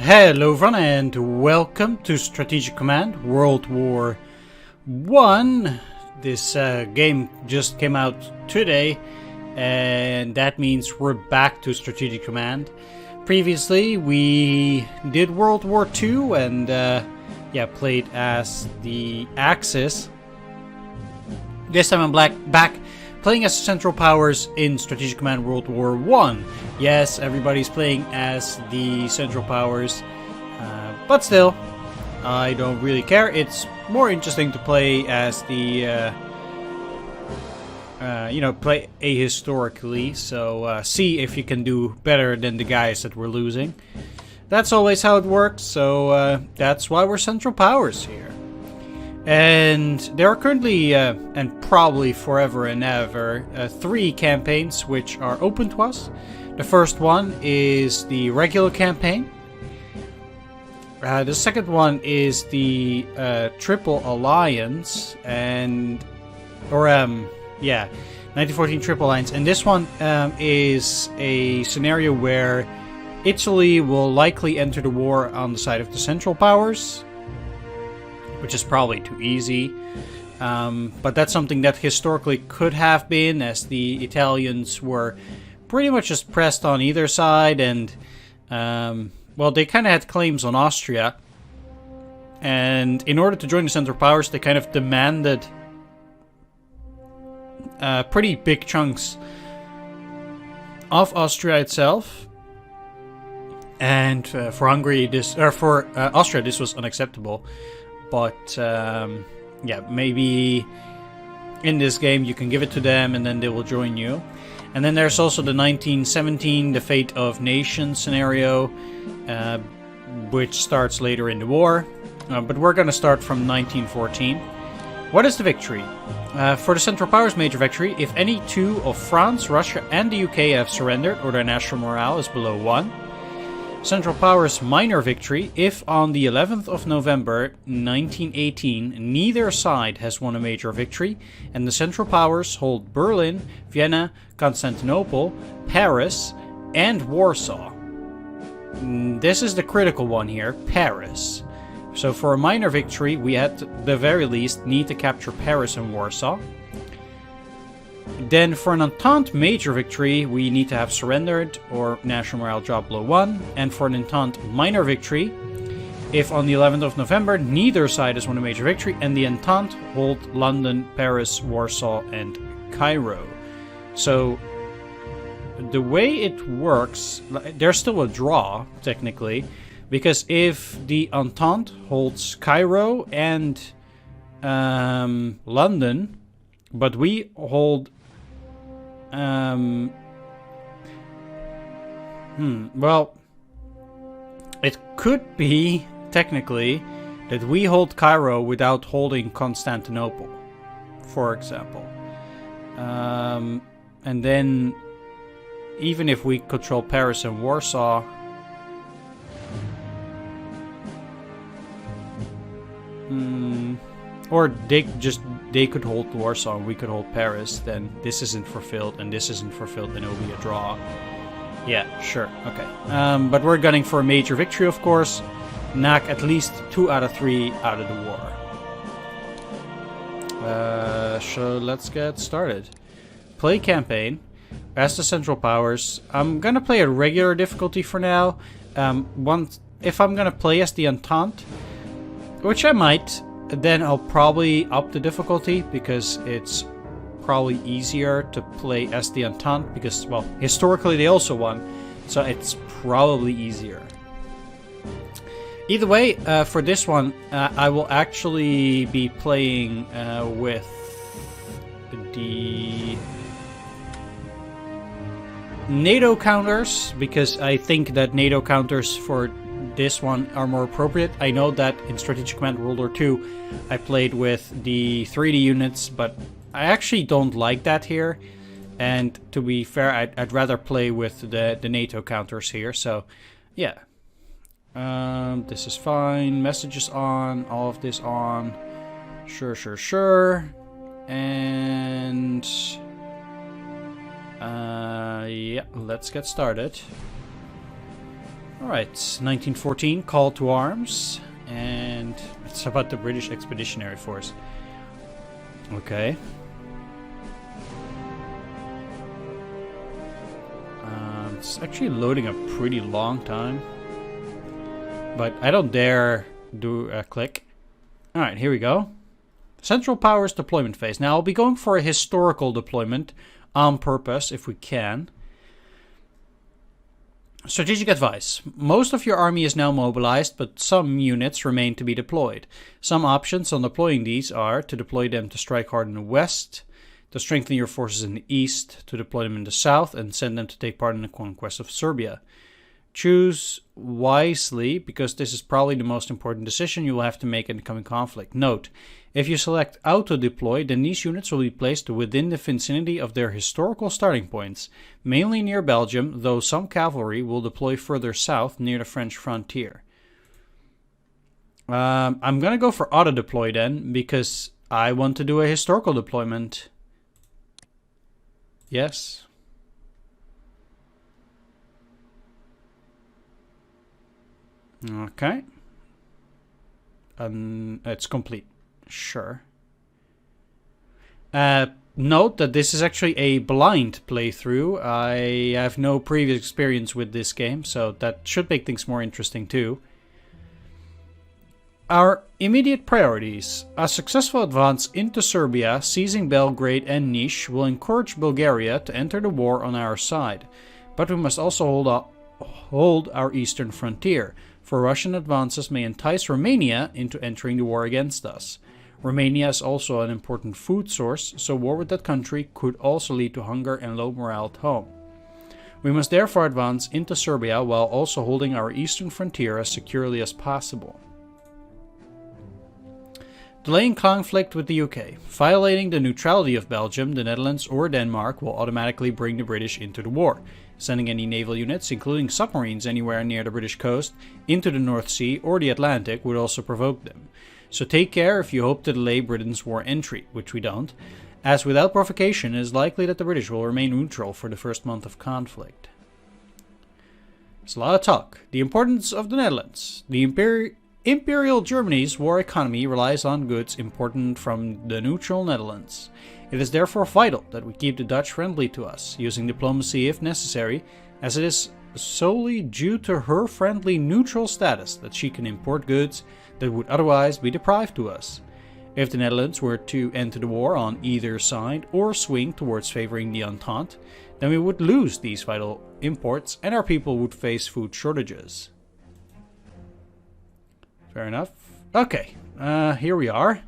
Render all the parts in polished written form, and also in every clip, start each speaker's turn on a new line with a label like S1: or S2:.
S1: Hello everyone and welcome to Strategic Command World War I. This game just came out today, and that means we're back to Strategic Command. Previously we did World War II and played as the Axis. This time I'm back playing as Central Powers in Strategic Command World War I. Yes, everybody's playing as the Central Powers, but still, I don't really care. It's more interesting to play as the, play ahistorically, so see if you can do better than the guys that we're losing. That's always how it works, so that's why we're Central Powers here. And there are currently, and probably forever and ever, 3 campaigns which are open to us. The first one is the regular campaign. The second one is the Triple Alliance, 1914 Triple Alliance. And this one is a scenario where Italy will likely enter the war on the side of the Central Powers, which is probably too easy. But that's something that historically could have been, as the Italians were pretty much just pressed on either side, and they kind of had claims on Austria, and in order to join the Central Powers they kind of demanded pretty big chunks of Austria itself. And for Austria this was unacceptable, but maybe in this game you can give it to them and then they will join you. And then there's also the 1917, the Fate of Nations scenario, which starts later in the war. But we're going to start from 1914. What is the victory? For the Central Powers major victory, if any two of France, Russia and the UK have surrendered or their national morale is below 1. Central Powers minor victory, if on the 11th of November 1918 neither side has won a major victory and the Central Powers hold Berlin, Vienna, Constantinople, Paris and Warsaw. This is the critical one here, Paris. So for a minor victory we at the very least need to capture Paris and Warsaw. Then for an Entente major victory, we need to have surrendered or national morale drop below 1. And for an Entente minor victory, if on the 11th of November neither side has won a major victory and the Entente hold London, Paris, Warsaw and Cairo. So the way it works, there's still a draw technically, because if the Entente holds Cairo and London, but we hold it could be technically that we hold Cairo without holding Constantinople, for example. And then even if we control Paris and Warsaw, or they could hold Warsaw and we could hold Paris, then this isn't fulfilled and this isn't fulfilled and it'll be a draw. Yeah, sure, okay. But we're gunning for a major victory, of course. Knock at least 2 out of 3 out of the war. So let's get started. Play campaign. As the Central Powers. I'm gonna play a regular difficulty for now. If I'm gonna play as the Entente, which I might, then I'll probably up the difficulty, because it's probably easier to play as the Entente, because, well, historically they also won, so it's probably easier. Either way, for this one, I will actually be playing with the NATO counters, because I think that NATO counters for this one are more appropriate. I know that in Strategic Command World War II I played with the 3D units, but I actually don't like that here. And to be fair, I'd rather play with the NATO counters here. So yeah, this is fine. Messages on, all of this on. Sure. And yeah, let's get started. Alright, 1914, call to arms. And it's about the British Expeditionary Force. Okay. It's actually loading a pretty long time. But I don't dare do a click. Alright, here we go. Central Powers deployment phase. Now I'll be going for a historical deployment on purpose if we can. Strategic advice. Most of your army is now mobilized, but some units remain to be deployed. Some options on deploying these are to deploy them to strike hard in the west, to strengthen your forces in the east, to deploy them in the south, and send them to take part in the conquest of Serbia. Choose wisely, because this is probably the most important decision you will have to make in the coming conflict. Note, if you select auto-deploy, then these units will be placed within the vicinity of their historical starting points, mainly near Belgium, though some cavalry will deploy further south near the French frontier. I'm going to go for auto-deploy then, because I want to do a historical deployment. Yes. Okay. It's complete. Sure. Note that this is actually a blind playthrough. I have no previous experience with this game, so that should make things more interesting too. Our immediate priorities. A successful advance into Serbia, seizing Belgrade and Niš, will encourage Bulgaria to enter the war on our side. But we must also hold our eastern frontier, for Russian advances may entice Romania into entering the war against us. Romania is also an important food source, so war with that country could also lead to hunger and low morale at home. We must therefore advance into Serbia while also holding our eastern frontier as securely as possible. Delaying conflict with the UK. Violating the neutrality of Belgium, the Netherlands or Denmark will automatically bring the British into the war. Sending any naval units, including submarines anywhere near the British coast, into the North Sea or the Atlantic would also provoke them. So take care if you hope to delay Britain's war entry, which we don't, as without provocation it is likely that the British will remain neutral for the first month of conflict. There's a lot of talk. The importance of the Netherlands. The Imperial Germany's war economy relies on goods imported from the neutral Netherlands. It is therefore vital that we keep the Dutch friendly to us, using diplomacy if necessary, as it is solely due to her friendly neutral status that she can import goods that would otherwise be deprived to us. If the Netherlands were to enter the war on either side or swing towards favoring the Entente, then we would lose these vital imports and our people would face food shortages. Fair enough. Okay, here we are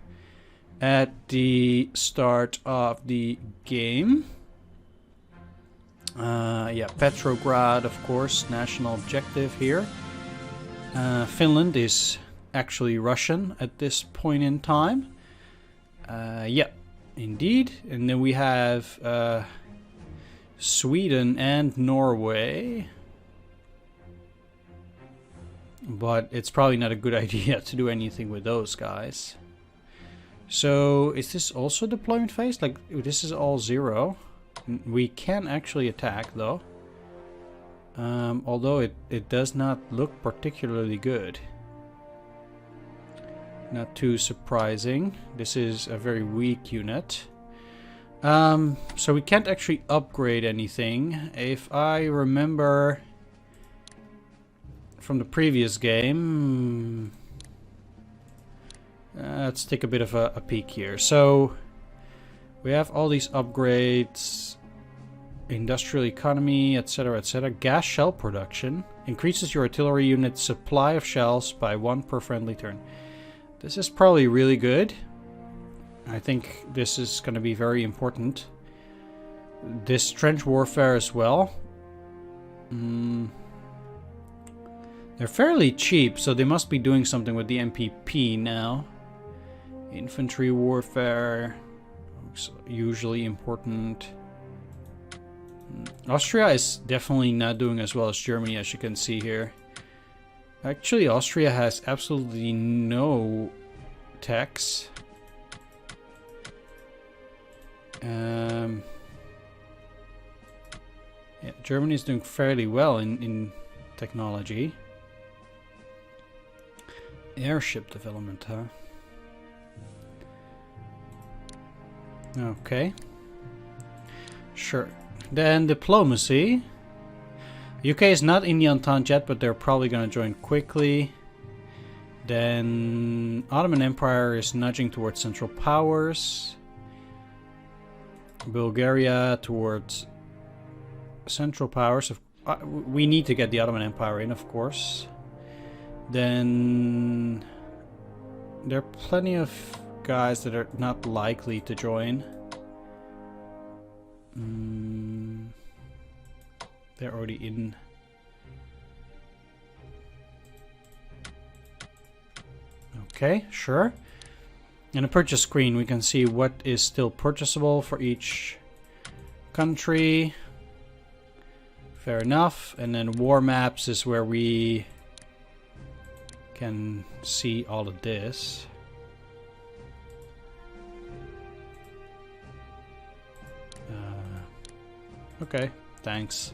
S1: at the start of the game. Yeah, Petrograd, of course, national objective here. Finland is actually Russian at this point in time. Yeah, indeed. And then we have Sweden and Norway. But it's probably not a good idea to do anything with those guys. So, is this also deployment phase? Like, this is all 0. We can actually attack, though. Although it does not look particularly good. Not too surprising. This is a very weak unit. So we can't actually upgrade anything. If I remember from the previous game... let's take a bit of a peek here. So we have all these upgrades, industrial economy, etc, etc. Gas shell production increases your artillery unit's supply of shells by 1 per friendly turn. This is probably really good. I think this is going to be very important. This trench warfare as well. They're fairly cheap, so they must be doing something with the MPP now. Infantry warfare, usually important. Austria is definitely not doing as well as Germany, as you can see here. Actually, Austria has absolutely no tax. Yeah, Germany is doing fairly well in technology. Airship development, huh? Okay. Sure. Then diplomacy. UK is not in the Entente yet, but they're probably going to join quickly. Then Ottoman Empire is nudging towards Central Powers. Bulgaria towards Central Powers. We need to get the Ottoman Empire in, of course. Then there are plenty of guys that are not likely to join. They're already in. Okay, sure. In the purchase screen we can see what is still purchasable for each country. Fair enough. And then war maps is where we can see all of this. Okay, thanks.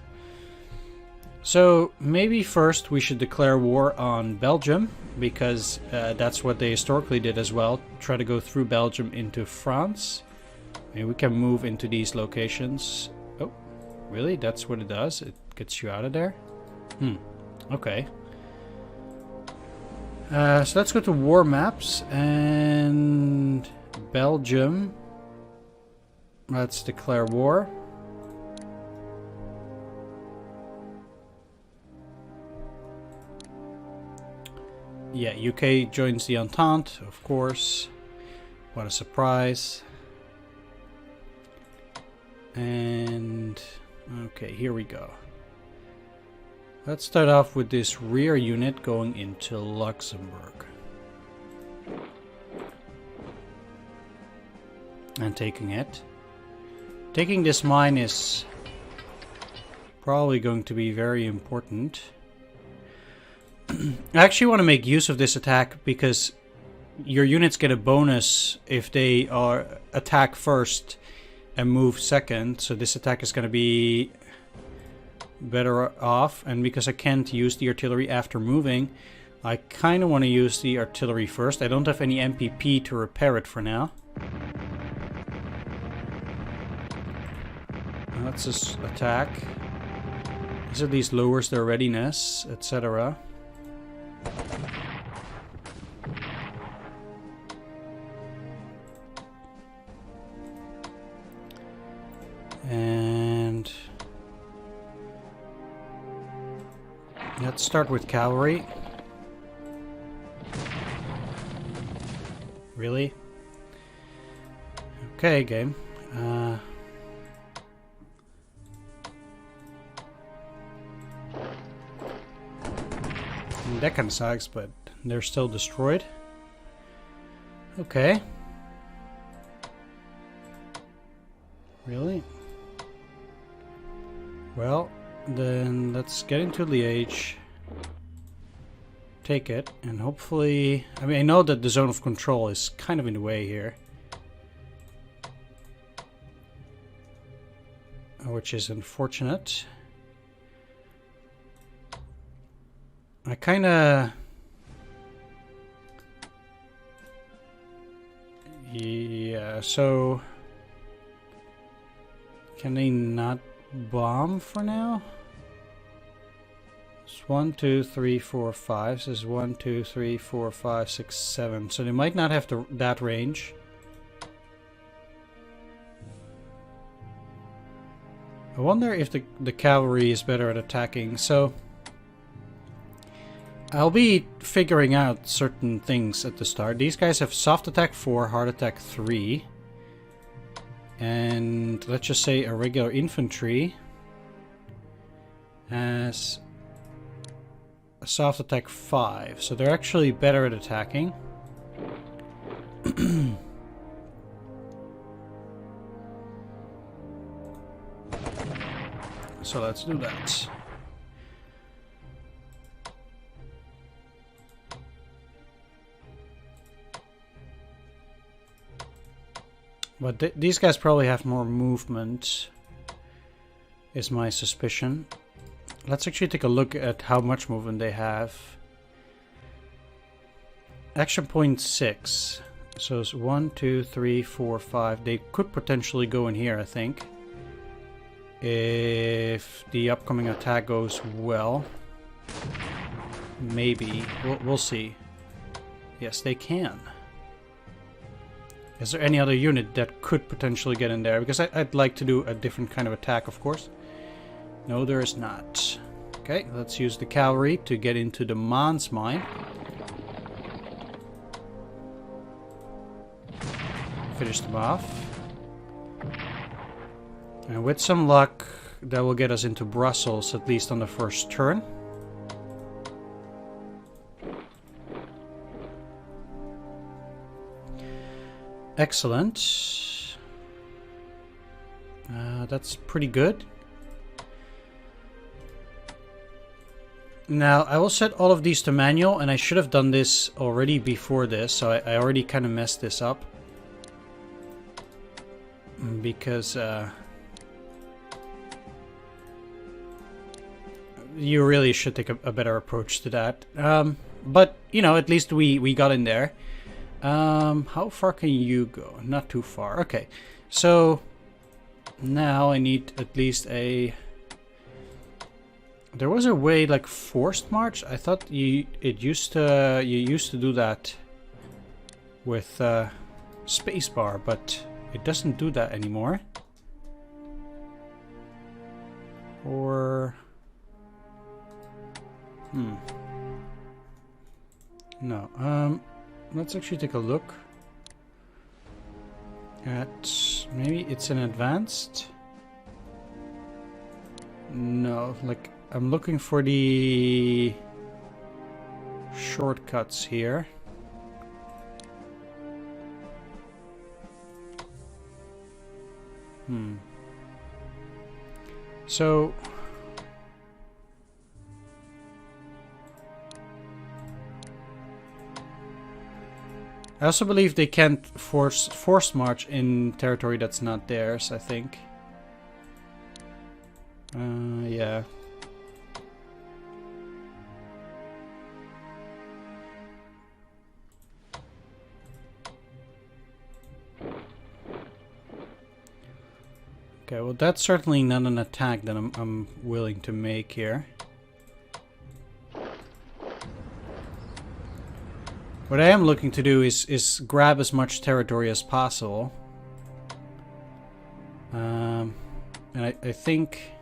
S1: So maybe first we should declare war on Belgium, because that's what they historically did as well. Try to go through Belgium into France. Maybe we can move into these locations. Oh, really? That's what it does? It gets you out of there? Okay. So let's go to war maps and Belgium. Let's declare war. Yeah, UK joins the Entente, of course. What a surprise. And okay, here we go. Let's start off with this rear unit going into Luxembourg. And taking it. Taking this mine is probably going to be very important. I actually want to make use of this attack because your units get a bonus if they are attack first and move second. So this attack is going to be better off. And because I can't use the artillery after moving, I kind of want to use the artillery first. I don't have any MPP to repair it for now. Let's just attack. This at least lowers their readiness, etc. And let's start with cavalry. Really? Okay, game. That kind of sucks, but they're still destroyed. Okay. Really? Well, then let's get into Liège. Take it, and hopefully... I mean, I know that the zone of control is kind of in the way here. Which is unfortunate. I kinda... Yeah, so... Can they not bomb for now? It's 1, 2, 3, 4, 5. This is 1, 2, 3, 4, 5, 6, 7. So they might not have that range. I wonder if the cavalry is better at attacking. So I'll be figuring out certain things at the start. These guys have soft attack 4, hard attack 3. And let's just say a regular infantry has a soft attack 5. So they're actually better at attacking. So let's do that. But these guys probably have more movement, is my suspicion. Let's actually take a look at how much movement they have. action point 6. So it's 1, 2, 3, 4, 5. They could potentially go in here, I think. If the upcoming attack goes well. Maybe. We'll see. Yes, they can. Is there any other unit that could potentially get in there? Because I'd like to do a different kind of attack, of course. No, there is not. Okay, let's use the cavalry to get into the Mans mine. Finish them off. And with some luck, that will get us into Brussels, at least on the first turn. Excellent. That's pretty good. Now, I will set all of these to manual, and I should have done this already before this, so I already kind of messed this up. Because you really should take a better approach to that. But, you know, at least we got in there. How far can you go? Not too far. Okay, so now I need at least a... There was a way like forced march. I thought you used to do that with spacebar, but it doesn't do that anymore. Or no. Let's actually take a look at, maybe it's an advanced. No, like I'm looking for the shortcuts here. So I also believe they can't force march in territory that's not theirs, I think. Yeah. Okay, well that's certainly not an attack that I'm willing to make here. What I am looking to do is grab as much territory as possible. And I think...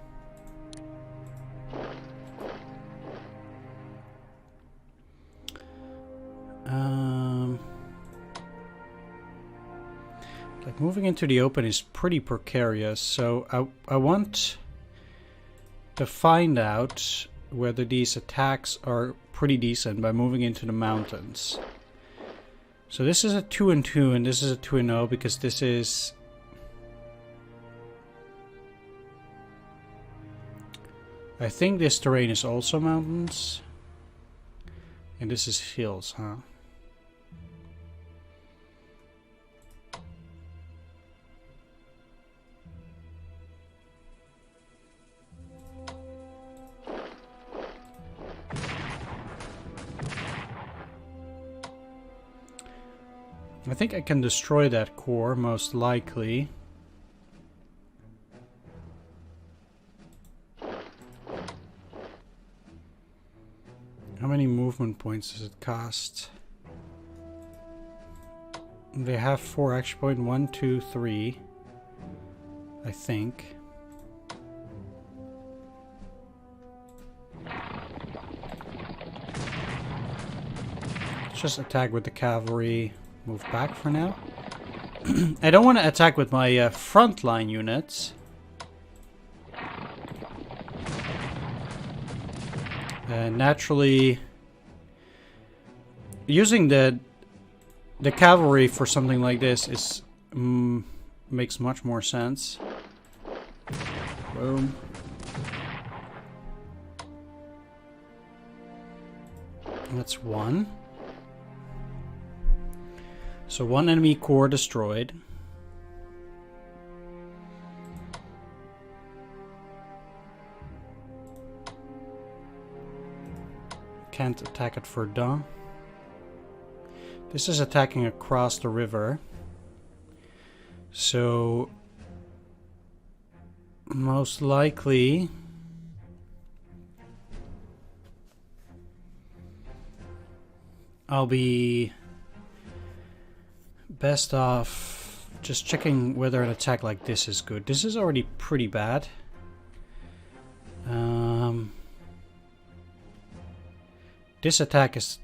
S1: like moving into the open is pretty precarious, so I want to find out whether these attacks are pretty decent by moving into the mountains. So this is a 2 and 2 and this is a 2 and 0 because this is... I think this terrain is also mountains. And this is hills, huh? I think I can destroy that core, most likely. How many movement points does it cost? They have 4 action point, 1, 2, 3. I think. Let's just attack with the cavalry. Move back for now. I don't want to attack with my frontline units. Naturally, using the cavalry for something like this is makes much more sense. Boom. That's 1. So 1 enemy core destroyed. Can't attack at Verdun. This is attacking across the river. So most likely I'll be best off just checking whether an attack like this is good. This is already pretty bad. This attack is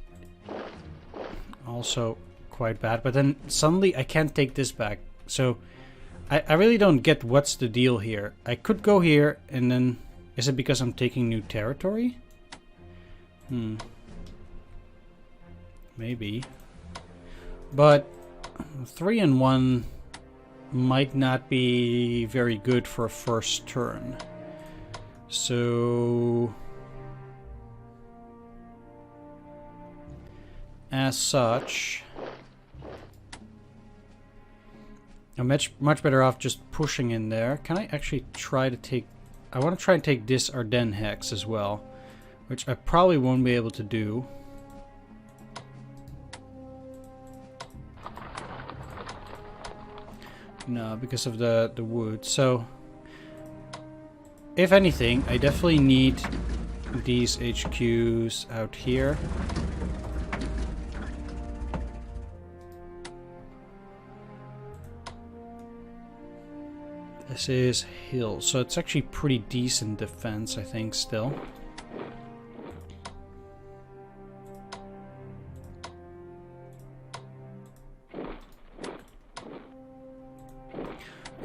S1: also quite bad, but then suddenly I can't take this back. So I really don't get what's the deal here. I could go here and then... Is it because I'm taking new territory? Maybe. But 3-1 might not be very good for a first turn. So... As such... I'm much better off just pushing in there. Can I actually try to take... I want to try and take this Ardennes hex as well. Which I probably won't be able to do. No, because of the wood. So, if anything, I definitely need these HQs out here. This is hill, so it's actually pretty decent defense, I think, still.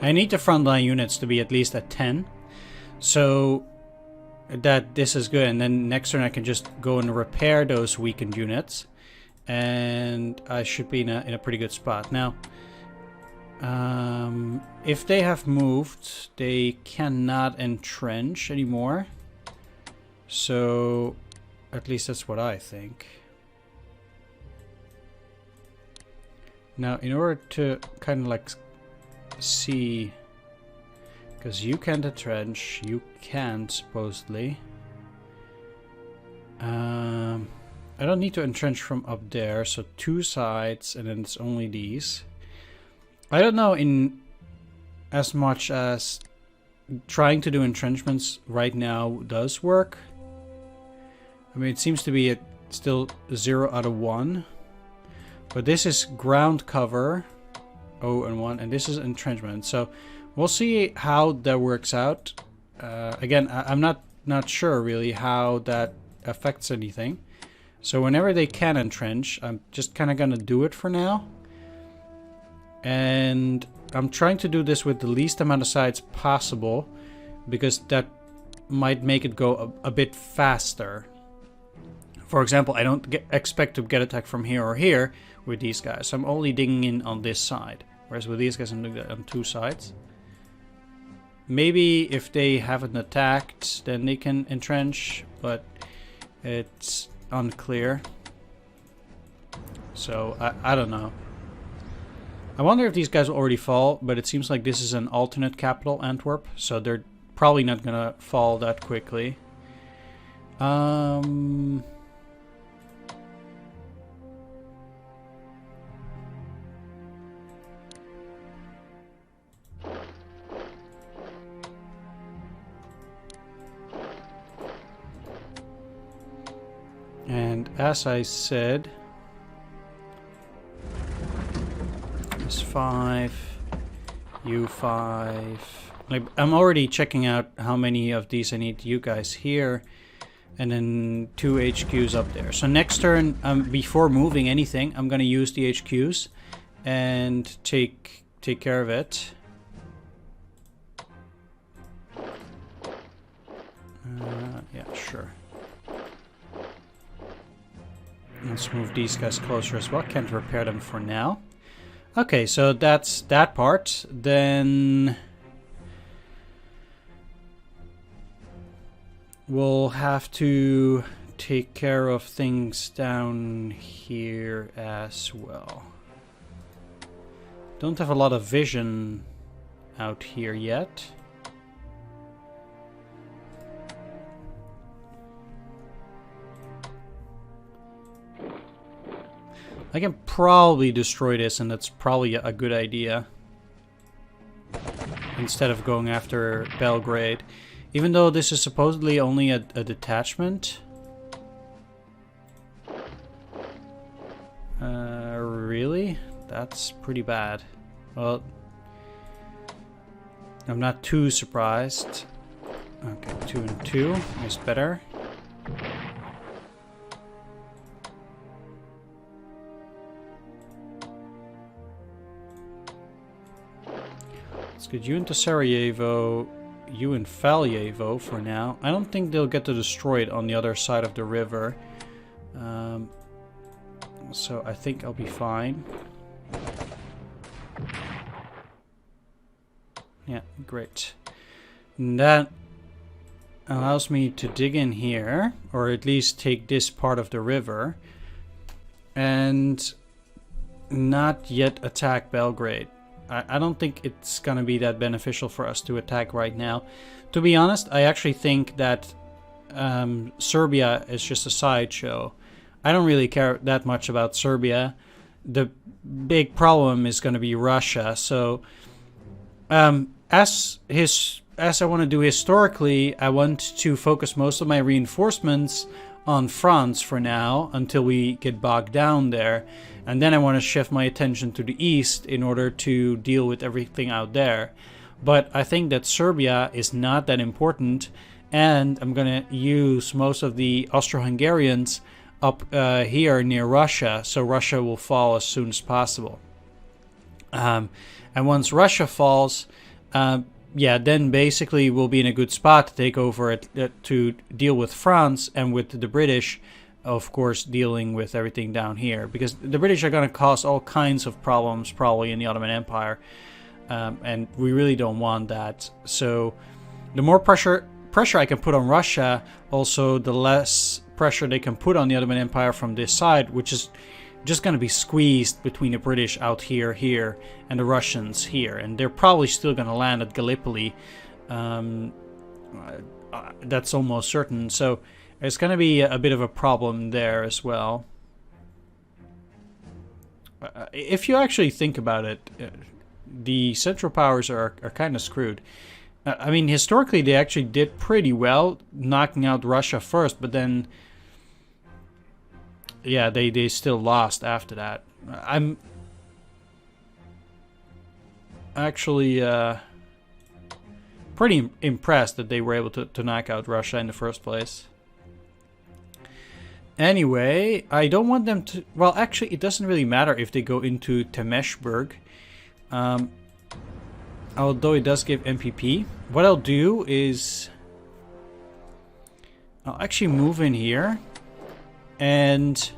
S1: I need the frontline units to be at least at 10, so that this is good. And then next turn I can just go and repair those weakened units, and I should be in a pretty good spot. Now, if they have moved, they cannot entrench anymore. So, at least that's what I think. Now, in order to kind of like see, because you can't entrench, you can't supposedly. I don't need to entrench from up there, so 2 sides, and then it's only these. I don't know in as much as trying to do entrenchments right now does work. I mean, it seems to be still 0 out of 1. But this is ground cover, 0 and 1, and this is entrenchment. So we'll see how that works out. Again, I'm not sure really how that affects anything. So whenever they can entrench, I'm just kind of going to do it for now. And I'm trying to do this with the least amount of sides possible, because that might make it go a bit faster. For example, I don't expect to get attacked from here or here with these guys. So I'm only digging in on this side. Whereas with these guys, I'm doing that on 2 sides. Maybe if they haven't attacked, then they can entrench, but it's unclear. So I don't know. I wonder if these guys will already fall, but it seems like this is an alternate capital, Antwerp, so they're probably not gonna fall that quickly. And as I said, S5, U5. I'm already checking out how many of these I need you guys here, and then 2 HQs up there. So next turn, before moving anything, I'm gonna use the HQs and take care of it. Yeah, sure. Let's move these guys closer as well. Can't repair them for now. Okay, so that's that part. Then we'll have to take care of things down here as well. Don't have a lot of vision out here yet. I can probably destroy this, and that's probably a good idea. Instead of going after Belgrade. Even though this is supposedly only a detachment. Really? That's pretty bad. Well, I'm not too surprised. Okay, 2 and 2 is better. Let's get you into Sarajevo, you in Valjevo for now. I don't think they'll get to destroy it on the other side of the river. So I think I'll be fine. Yeah, great. And that allows me to dig in here, or at least take this part of the river, and not yet attack Belgrade. I don't think it's gonna be that beneficial for us to attack right now. To be honest, I actually think that Serbia is just a sideshow. I don't really care that much about Serbia. The big problem is going to be Russia. So, as I want to do historically, I want to focus most of my reinforcements on France for now until we get bogged down there, and then I want to shift my attention to the east in order to deal with everything out there. But I think that Serbia is not that important, and I'm going to use most of the Austro-Hungarians up here near Russia, so Russia will fall as soon as possible. And once Russia falls, yeah, then basically we'll be in a good spot to take over it, to deal with France, and with the British, of course, dealing with everything down here, because the British are going to cause all kinds of problems probably in the Ottoman Empire, and we really don't want that. So the more pressure I can put on Russia, also the less pressure they can put on the Ottoman Empire from this side, which is just going to be squeezed between the British out here, and the Russians here. And they're probably still going to land at Gallipoli. That's almost certain. So it's going to be a bit of a problem there as well. If you actually think about it, the Central Powers are kind of screwed. I mean, historically, they actually did pretty well, knocking out Russia first, but then, yeah, they still lost after that. I'm actually pretty impressed that they were able to knock out Russia in the first place. Anyway, I don't want them to... Well, actually, it doesn't really matter if they go into Temeshburg. Although it does give MPP. What I'll do is I'll actually move in here, and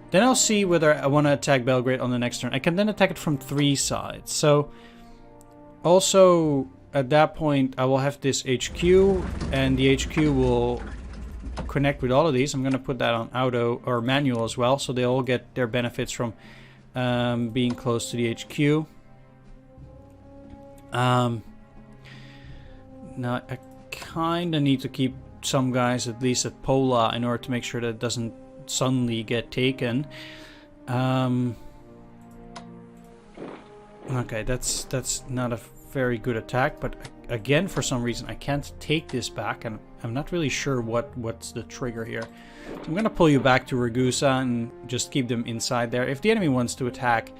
S1: then I'll see whether I want to attack Belgrade on the next turn. I can then attack it from 3 sides. So also at that point I will have this HQ, and the HQ will connect with all of these. I'm going to put that on auto or manual as well, so they all get their benefits from being close to the HQ. Now I kind of need to keep some guys at least at Pola in order to make sure that it doesn't suddenly get taken. Okay, that's not a very good attack, but again, for some reason I can't take this back, and I'm not really sure what's the trigger here. So I'm gonna pull you back to Ragusa and just keep them inside there. If the enemy wants to attack,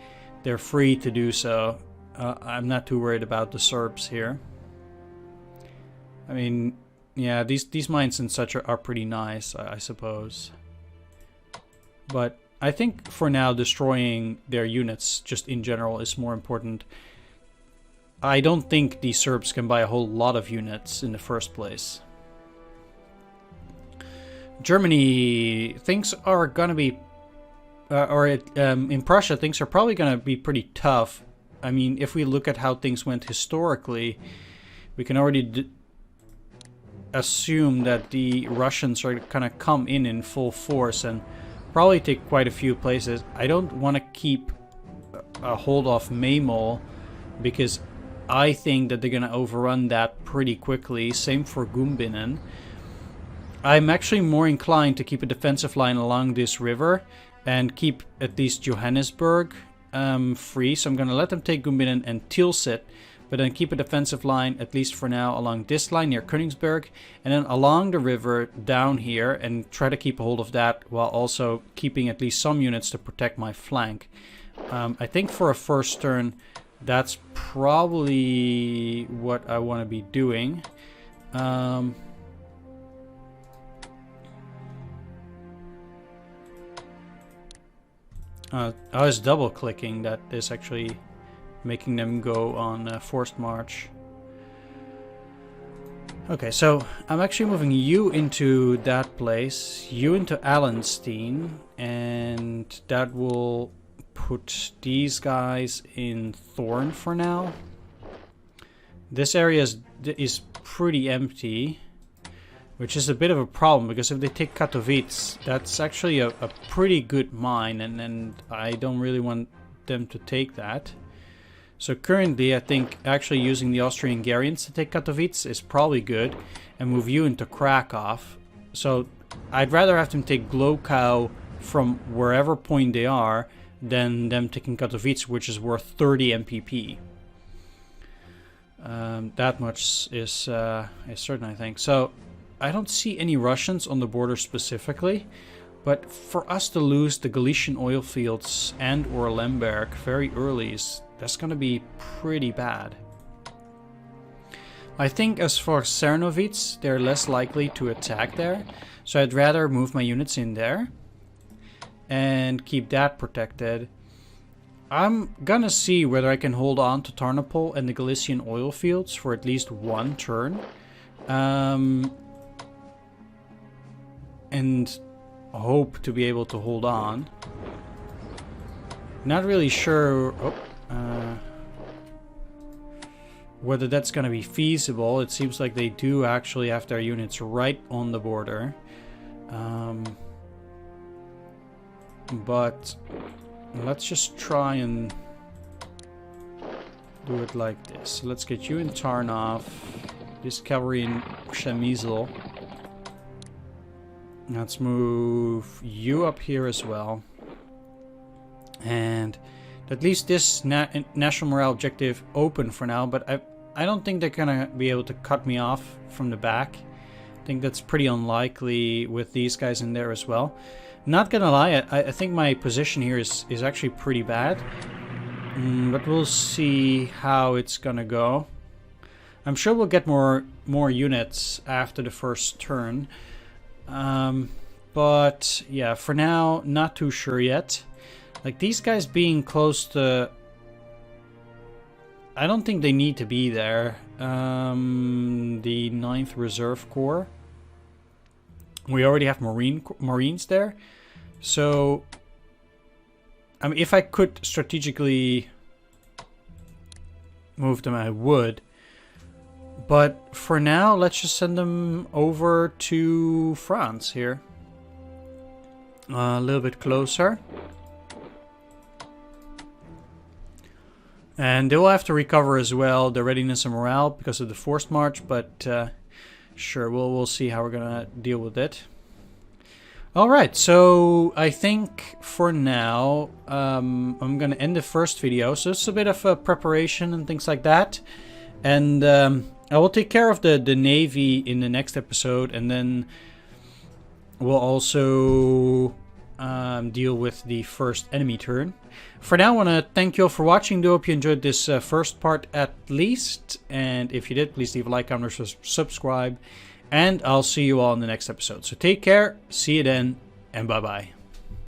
S1: they're free to do so. I'm not too worried about the Serbs here. I mean, yeah, these mines and such are pretty nice, I suppose. But I think for now destroying their units just in general is more important. I don't think the Serbs can buy a whole lot of units in the first place. Germany, things are gonna be... in Prussia, things are probably gonna be pretty tough. I mean, if we look at how things went historically, we can already assume that the Russians are gonna come in full force and probably take quite a few places. I don't want to keep a hold off Memel, because I think that they're gonna overrun that pretty quickly. Same for Gumbinen. I'm actually more inclined to keep a defensive line along this river and keep at least Johannesburg free. So I'm going to let them take Gumbinnen and Tilsit, but then keep a defensive line, at least for now, along this line near Königsberg, and then along the river down here, and try to keep a hold of that while also keeping at least some units to protect my flank. I think for a first turn, that's probably what I want to be doing. I was double clicking that is actually making them go on forced march. Okay, so I'm actually moving you into that place, you into Allenstein, and that will put these guys in Thorn for now. This area is pretty empty, which is a bit of a problem, because if they take Katowice, that's actually a pretty good mine, and I don't really want them to take that. So currently I think actually using the Austro-Hungarians to take Katowice is probably good, and move you into Krakow. So I'd rather have them take Glogau from wherever point they are than them taking Katowice, which is worth 30 MPP. That much is certain, I think. So I don't see any Russians on the border specifically, but for us to lose the Galician oil fields and or Lemberg very early, that's going to be pretty bad. I think as for Czernowitz, they're less likely to attack there, so I'd rather move my units in there and keep that protected. I'm gonna see whether I can hold on to Tarnopol and the Galician oil fields for at least one turn. And hope to be able to hold on. Not really sure whether that's gonna be feasible. It seems like they do actually have their units right on the border. But let's just try and do it like this. So let's get you in Tarnov, this cavalry in Przemysl. Let's move you up here as well. And at least this national morale objective open for now, but I don't think they're gonna be able to cut me off from the back. I think that's pretty unlikely with these guys in there as well. Not gonna lie, I think my position here is actually pretty bad. But we'll see how it's gonna go. I'm sure we'll get more units after the first turn. But yeah, for now, not too sure yet. Like these guys being close to... I don't think they need to be there. The 9th Reserve Corps. We already have Marines there. So, I mean, if I could strategically move them, I would. But for now, let's just send them over to France here. A little bit closer. And they will have to recover as well their readiness and morale because of the forced march, but sure, we'll see how we're gonna deal with it. Alright, so I think for now I'm gonna end the first video. So it's a bit of a preparation and things like that. And I will take care of the navy in the next episode, and then we'll also deal with the first enemy turn. For now, I want to thank you all for watching. I hope you enjoyed this first part at least. And if you did, please leave a like, comment, or subscribe. And I'll see you all in the next episode. So take care, see you then, and bye-bye.